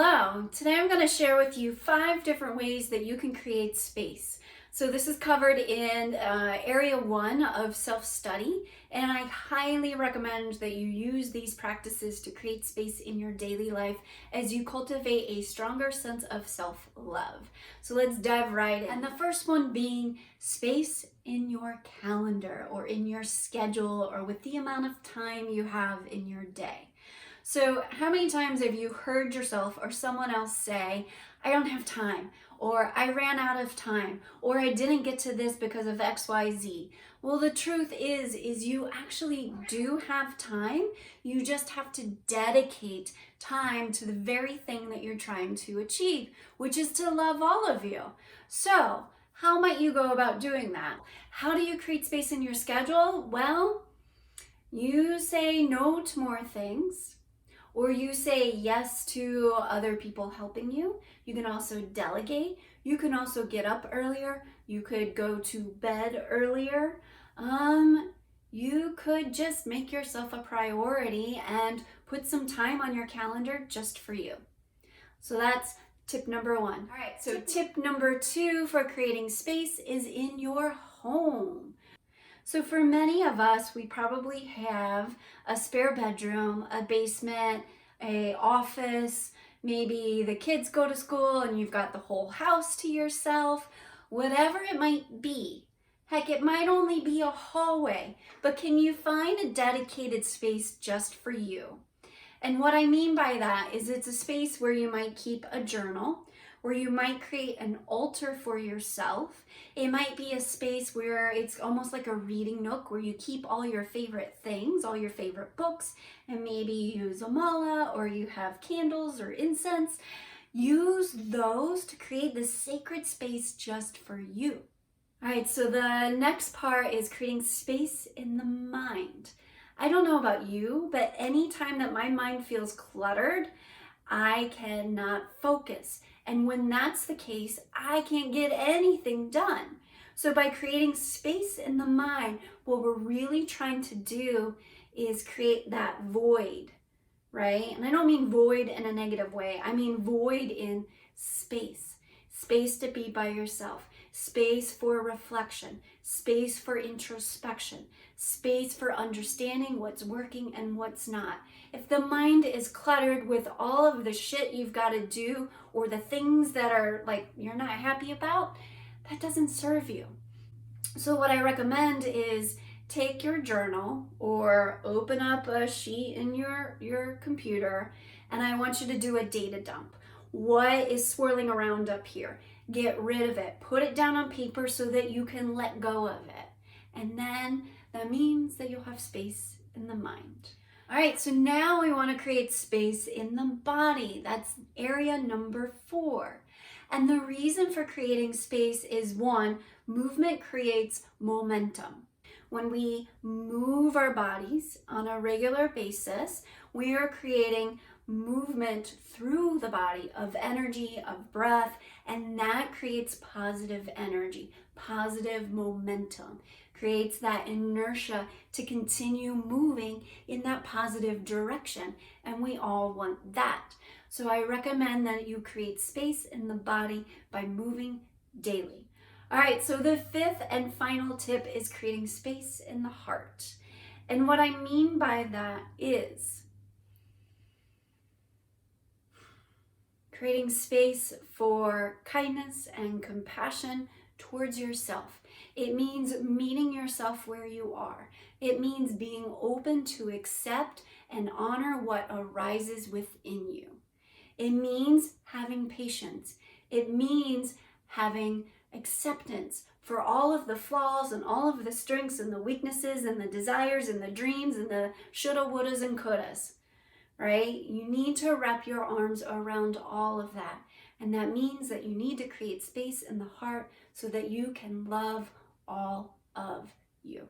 Hello, today I'm going to share with you 5 different ways that you can create space. So this is covered in area 1 of self-study, and I highly recommend that you use these practices to create space in your daily life as you cultivate a stronger sense of self-love. So let's dive right in. And the first one being space in your calendar or in your schedule or with the amount of time you have in your day. So how many times have you heard yourself or someone else say, I don't have time, or I ran out of time, or I didn't get to this because of XYZ? Well, the truth is you actually do have time. You just have to dedicate time to the very thing that you're trying to achieve, which is to love all of you. So how might you go about doing that? How do you create space in your schedule? Well, you say no to more things, or you say yes to other people helping you. You can also delegate. You can also get up earlier. You could go to bed earlier. You could just make yourself a priority and put some time on your calendar just for you. So that's tip number 1. All right, so tip number 2 for creating space is in your home. So for many of us, we probably have a spare bedroom, a basement, an office, maybe the kids go to school and you've got the whole house to yourself, whatever it might be. Heck, it might only be a hallway, but can you find a dedicated space just for you? And what I mean by that is it's a space where you might keep a journal, where you might create an altar for yourself. It might be a space where it's almost like a reading nook where you keep all your favorite things, all your favorite books, and maybe you use a mala or you have candles or incense. Use those to create this sacred space just for you. All right, so the next part is creating space in the mind. I don't know about you, but anytime that my mind feels cluttered, I cannot focus. And when that's the case, I can't get anything done. So by creating space in the mind, what we're really trying to do is create that void, right? And I don't mean void in a negative way. I mean void in space. Space to be by yourself, space for reflection, space for introspection, space for understanding what's working and what's not. If the mind is cluttered with all of the shit you've got to do or the things that are like you're not happy about, that doesn't serve you. So what I recommend is take your journal or open up a sheet in your computer, and I want you to do a data dump. What is swirling around up here? Get rid of it. Put it down on paper so that you can let go of it. And then that means that you'll have space in the mind. All right, so now we want to create space in the body. That's area number 4. And the reason for creating space is 1, movement creates momentum. When we move our bodies on a regular basis, we are creating movement through the body of energy, of breath, and that creates positive energy, positive momentum, creates that inertia to continue moving in that positive direction, and we all want that. So I recommend that you create space in the body by moving daily. All right, so the 5th and final tip is creating space in the heart. And what I mean by that is creating space for kindness and compassion towards yourself. It means meeting yourself where you are. It means being open to accept and honor what arises within you. It means having patience. It means having acceptance for all of the flaws and all of the strengths and the weaknesses and the desires and the dreams and the shoulda, wouldas, and couldas, right? You need to wrap your arms around all of that. And that means that you need to create space in the heart so that you can love all of you.